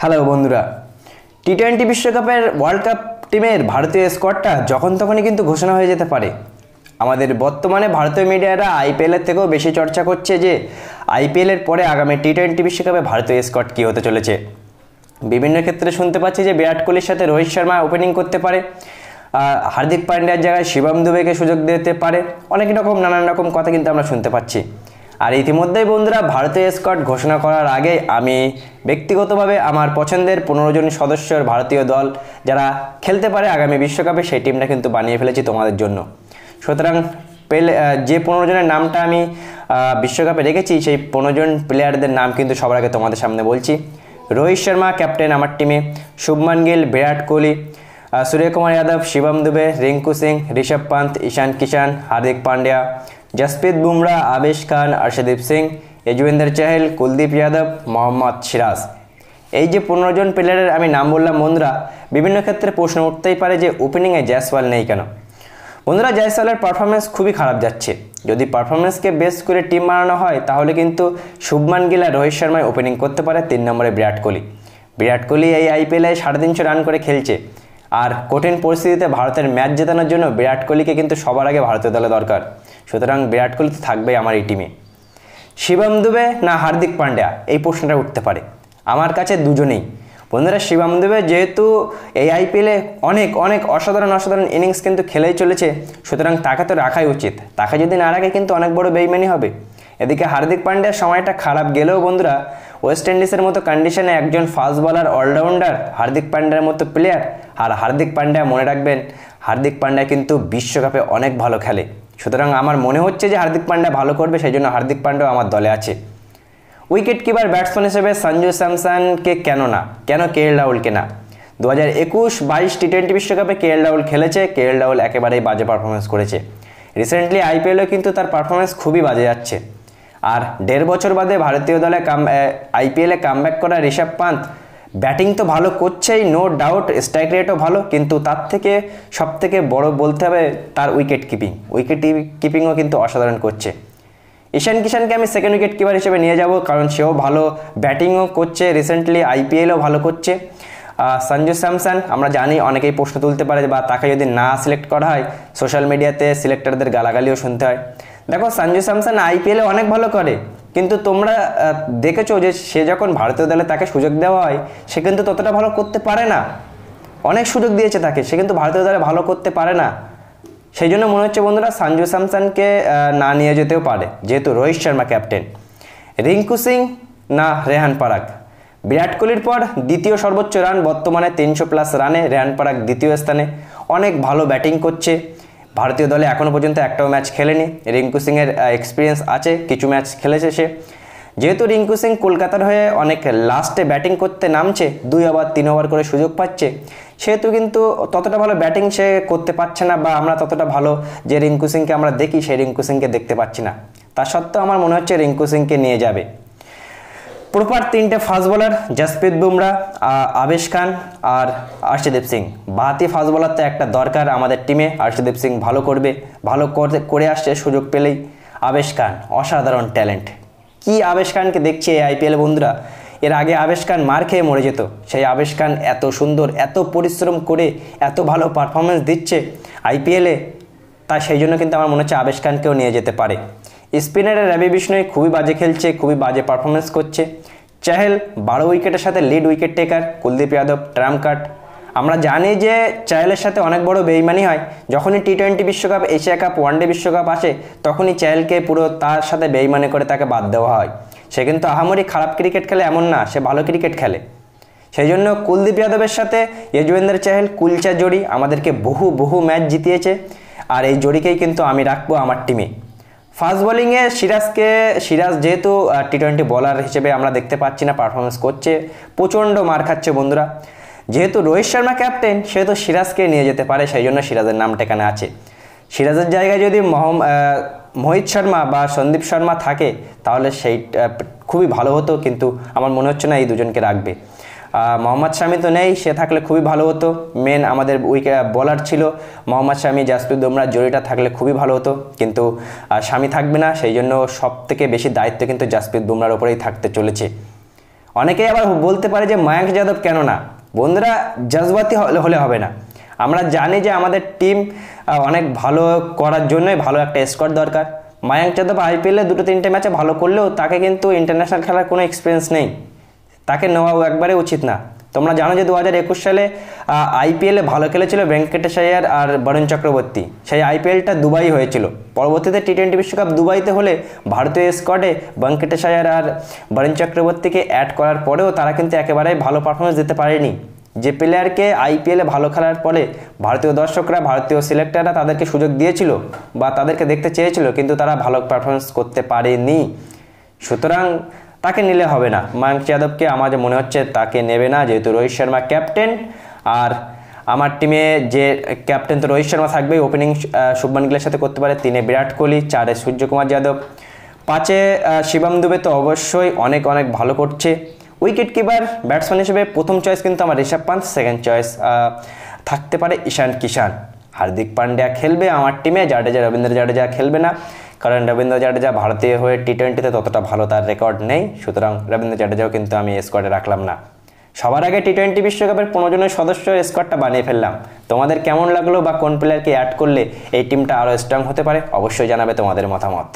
Hello বন্ধুরা, টি-20 বিশ্বকাপের world cup টিমের ভারতীয় স্কোয়াডটা যখন তখনই কিন্তু ঘোষণা হয়ে যেতে পারে। আমাদের বর্তমানে ভারতীয় মিডিয়ারা আইপিএলের থেকেও বেশি চর্চা করছে যে আইপিএলের পরে আগামী টি-20 বিশ্বকাপে ভারতীয় স্কোয়াড কী হতে চলেছে। বিভিন্ন ক্ষেত্রে শুনতে পাচ্ছি যে বিরাট কোহলির সাথে রোহিত শর্মা ওপেনিং করতে পারে, হার্দিক পান্ডিয়ার জায়গায় শিবম দুবেকে সুযোগ দিতে পারে, অনেক রকম নানান রকম কথা কিন্তু আমরা শুনতে পাচ্ছি। আর ইতিমধ্যেই বন্ধুরা, ভারতীয় স্কোয়াড ঘোষণা করার আগে আমি ব্যক্তিগতভাবে আমার পছন্দের 15 জন সদস্যের ভারতীয় দল যারা খেলতে পারে আগামী বিশ্বকাপে সেই টিমটা কিন্তু বানিয়ে ফেলেছি তোমাদের জন্য। সুতরাং যে 15 জনের নামটা আমি বিশ্বকাপে রেখেছি সেই 15 জন প্লেয়ারদের নাম কিন্তু সবার আগে তোমাদের সামনে বলছি। রোহিত শর্মা ক্যাপ্টেন আমার টিমে, শুভমান গিল, বিরাট কোহলি, সূর্যকুমার যাদব, শিবম দুবে, রিঙ্কু সিং, ঋষভ পান্ত, ঈশান কিষান, হার্দিক পান্ডিয়া, জসপ্রীত বুমরা, আবেশ খান, অর্শদীপ সিং, যজুবেন্দ্র চাহেল, কুলদীপ যাদব, মোহাম্মদ সিরাজ। এই যে 15 জন প্লেয়ারের আমি নাম বললাম বন্ধুরা, বিভিন্ন ক্ষেত্রে প্রশ্ন উঠতেই পারে যে ওপেনিংয়ে জয়সওয়াল নেই কেন। বন্ধুরা, জয়সওয়ালের পারফরমেন্স খুবই খারাপ যাচ্ছে। যদি পারফরমেন্সকে বেস করে টিম বানানো হয় তাহলে কিন্তু শুভমান গিল আর রোহিত শর্মায় ওপেনিং করতে পারে। 3 নম্বরে বিরাট কোহলি এই আইপিএলে 350 রান করে খেলছে। আর কঠিন পরিস্থিতিতে ভারতের ম্যাচ জেতানোর জন্য বিরাট কোহলিকে কিন্তু সবার আগে ভারতীয় দলে দরকার। সুতরাং বিরাট কোহলি তো থাকবেই আমার এই টিমে। শিবম দুবে না হার্দিক পান্ডিয়া, এই প্রশ্নটা উঠতে পারে। আমার কাছে দুজনেই বন্ধুরা। শিবম দুবে যেহেতু এই আইপিএলে অনেক অসাধারণ ইনিংস কিন্তু খেলেই চলেছে, সুতরাং তাকে তো রাখাই উচিত। তাকে যদি না রাখে কিন্তু অনেক বড় বেইমানি হবে। এদিকে হার্দিক পান্ডিয়ার সময়টা খারাপ গেলেও বন্ধুরা, ওয়েস্ট ইন্ডিজের মতো কন্ডিশনে একজন ফাস্ট বলার অলরাউন্ডার হার্দিক পান্ডিয়ার মতো প্লেয়ার, আর হার্দিক পান্ডিয়া মনে রাখবেন হার্দিক পান্ডিয়া কিন্তু বিশ্বকাপে অনেক ভালো খেলে। সুতরাং আমার মনে হচ্ছে যে হার্দিক পান্ডিয়া ভালো করবে, সেই জন্য হার্দিক পান্ডিয়াও আমার দলে আছে। উইকেট কিপার ব্যাটসম্যান হিসেবে সঞ্জু স্যামসনকে কেন কে এল রাহুলকে না? 2021-22 টি-20 বিশ্বকাপে কে এল রাহুল খেলেছে। কে এল রাহুল একেবারেই বাজে পারফরমেন্স করেছে। রিসেন্টলি আইপিএলেও কিন্তু তার পারফরমেন্স খুবই বাজে যাচ্ছে। আর 1.5 বছর বাদে ভারতীয় দলে আইপিএলে কামব্যাক করা ঋষভ পান্ত ব্যাটিং তো ভালো করছেই, নো ডাউট, স্ট্রাইক রেটও ভালো, কিন্তু তার থেকে সবথেকে বড় বলতে হবে তার উইকেট কিপিংও কিন্তু অসাধারণ করছে। ঈশান কিষানকে আমি সেকেন্ড উইকেট কিপার হিসেবে নিয়ে যাব, কারণ সেও ভালো ব্যাটিংও করছে, রিসেন্টলি আইপিএলও ভালো করছে। সঞ্জু স্যামসন আমরা জানি অনেকেই প্রশ্ন তুলতে পারে, বা তাকে যদি না সিলেক্ট করা হয় সোশ্যাল মিডিয়াতে সিলেক্টরদের গালাগালিও শুনতে হয়। দেখো, সঞ্জু স্যামসন আইপিএলে অনেক ভালো করে, কিন্তু তোমরা দেখেছো যে সে যখন ভারতীয় দলে তাকে সুযোগ দেওয়া হয় সে কিন্তু ততটা ভালো করতে পারে না। অনেক সুযোগ দিয়েছে তাকে, সে কিন্তু ভারতীয় দলে ভালো করতে পারে না। সেই জন্য মনে হচ্ছে বন্ধুরা সঞ্জু স্যামসনকে না নিয়ে যেতেও পারে, যেহেতু রোহিত শর্মা ক্যাপ্টেন। রিঙ্কু সিং না রেহান পরাগ? বিরাট কোহলির পর দ্বিতীয় সর্বোচ্চ রান, বর্তমানে 300+ রানে রেহান পরাগ দ্বিতীয় স্থানে। অনেক ভালো ব্যাটিং করছে। ভারতীয় দলে এখনও পর্যন্ত একটাও ম্যাচ খেলেনি। রিঙ্কু সিংয়ের এক্সপিরিয়েন্স আছে, কিছু ম্যাচ খেলেছে সে। যেহেতু রিঙ্কু সিং কলকাতার হয়ে অনেক লাস্টে ব্যাটিং করতে নামছে, 2 ওভার 3 ওভার করে সুযোগ পাচ্ছে, সেহেতু কিন্তু ততটা ভালো ব্যাটিং সে করতে পারছে না, বা আমরা ততটা ভালো যে রিঙ্কু সিংকে আমরা দেখি সেই রিঙ্কু সিংকে দেখতে পাচ্ছি না। তা সত্ত্বেও আমার মনে হচ্ছে রিঙ্কু সিংকে নিয়ে যাবে। প্রপার 3টে ফাস্ট বোলার, জসপ্রীত বুমরা, আবেশ খান আর অর্শদীপ সিং। বাহাতি ফাস্ট বোলার তো একটা দরকার আমাদের টিমে। অর্শদীপ সিং ভালো করবে, ভালো করে আসছে সুযোগ পেলেই। আবেশ খান অসাধারণ ট্যালেন্ট। কি আবেশ খানকে দেখছি এই আইপিএলে বন্ধুরা। এর আগে আবেশ খান মার খেয়ে মরে যেত, সেই আবেশ খান এত সুন্দর, এত পরিশ্রম করে এত ভালো পারফরমেন্স দিচ্ছে আইপিএলে। তা সেই জন্য কিন্তু আমার মনে হচ্ছে আবেশ খানকেও নিয়ে যেতে পারে। স্পিনারের রবি বিষ্ণয় খুবই বাজে খেলছে, খুবই বাজে পারফরমেন্স করছে। চাহেল 12 উইকেটের সাথে lead wicket taker. Kuldeep Yadav Trump card. আমরা জানি যে চাহেলের সাথে অনেক বড় বেইমানি হয়। যখনই টি-20 বিশ্বকাপ, এশিয়া কাপ, ওয়ানডে বিশ্বকাপ আসে তখনই চাহেলকে পুরো তার সাথে বেইমানি করে তাকে বাদ দেওয়া হয়। সে কিন্তু আহামরি খারাপ ক্রিকেট খেলে এমন না, সে ভালো ক্রিকেট খেলে। সেই জন্য কুলদীপ যাদবের সাথে যজুবেন্দ্র চাহেল কুলচা জড়ি আমাদেরকে বহু ম্যাচ জিতিয়েছে। আর এই জড়িকেই কিন্তু আমি রাখবো আমার টিমে। ফাস্ট বোলিংয়ে সিরাজ যেহেতু টি-20 বলার হিসেবে আমরা দেখতে পাচ্ছি না, পারফরমেন্স করছে, প্রচণ্ড মার খাচ্ছে বন্ধুরা। যেহেতু রোহিত শর্মা ক্যাপ্টেন সেহেতু সিরাজকে নিয়ে যেতে পারে, সেই জন্য সিরাজের নামটা এখানে আছে। সিরাজের জায়গায় যদি মোহিত শর্মা বা সন্দীপ শর্মা থাকে তাহলে সেই খুবই ভালো হতো, কিন্তু আমার মনে হচ্ছে না এই দুজনকে রাখবে। মোহাম্মদ শামি তো নেই, সে থাকলে খুবই ভালো হতো। মেন আমাদের বলার ছিল মোহাম্মদ শামি, জসপ্রীত বুমরা জড়িটা থাকলে খুবই ভালো হতো, কিন্তু শামি থাকবে না, সেই জন্য সব থেকে বেশি দায়িত্ব কিন্তু জসপ্রীত বুমরার ওপরেই থাকতে চলেছে। অনেকেই আবার বলতে পারে যে মায়াঙ্ক যাদব কেন না। বন্ধুরা, জজবাতি হলে হবে না। আমরা জানি যে আমাদের টিম অনেক ভালো করার জন্যই ভালো একটা স্কোয়াড দরকার। মায়াঙ্ক যাদব আইপিএলে 2-3টে ম্যাচে ভালো করলেও তাকে কিন্তু ইন্টারন্যাশনাল খেলার কোনো এক্সপিরিয়েন্স নেই, তাকে নেওয়া একবারে উচিত না। তোমরা জানো যে 2021 সালে আইপিএলে ভালো খেলেছিল ভেঙ্কটেশ আয়ার আর বরুণ চক্রবর্তী। সেই আইপিএলটা দুবাই হয়েছিল। পরবর্তীতে টি-20 বিশ্বকাপ দুবাইতে হলে ভারতীয় স্কোয়াডে ভেঙ্কটেশ আয়ার আর বরুণ চক্রবর্তীকে অ্যাড করার পরেও তারা কিন্তু একেবারেই ভালো পারফরমেন্স দিতে পারেনি। যে প্লেয়ারকে আইপিএলে ভালো খেলার পরে ভারতীয় দর্শকরা, ভারতীয় সিলেক্টররা তাদেরকে সুযোগ দিয়েছিল বা তাদেরকে দেখতে চেয়েছিল, কিন্তু তারা ভালো পারফরমেন্স করতে পারেনি। সুতরাং তাকে নিলে হবে না। মায়াঙ্ক যাদবকে আমার যে মনে হচ্ছে তাকে নেবে না, যেহেতু রোহিত শর্মা ক্যাপ্টেন। আর আমার টিমে যে ক্যাপ্টেন তো রোহিত শর্মা থাকবেই, ওপেনিং শুভমান গিলের সাথে করতে পারে, 3-এ বিরাট কোহলি, 4-এ সূর্যকুমার যাদব, 5-এ শিবম দুবে তো অবশ্যই অনেক অনেক ভালো করছে। উইকেট কিপার ব্যাটসম্যান হিসেবে প্রথম চয়েস কিন্তু আমার ঋষভ পান্ত, সেকেন্ড চয়েস থাকতে পারে ঈশান কিষান। হার্দিক পান্ডিয়া খেলবে আমার টিমে, জাডেজা, রবীন্দ্র জাডেজা খেলবে না, কারণ রবীন্দ্র জাডেজা ভারতীয় হয়ে টি-20তে ততটা ভালো তার রেকর্ড নেই। সুতরাং রবীন্দ্র জাডেজাও কিন্তু আমি স্কোয়াডে রাখলাম না। সবার আগে টি-20 বিশ্বকাপের 15 জনের সদস্য স্কোয়াডটা বানিয়ে ফেললাম। তোমাদের কেমন লাগলো বা কোন প্লেয়ারকে অ্যাড করলে এই টিমটা আরও স্ট্রং হতে পারে অবশ্যই জানাবে তোমাদের মতামত।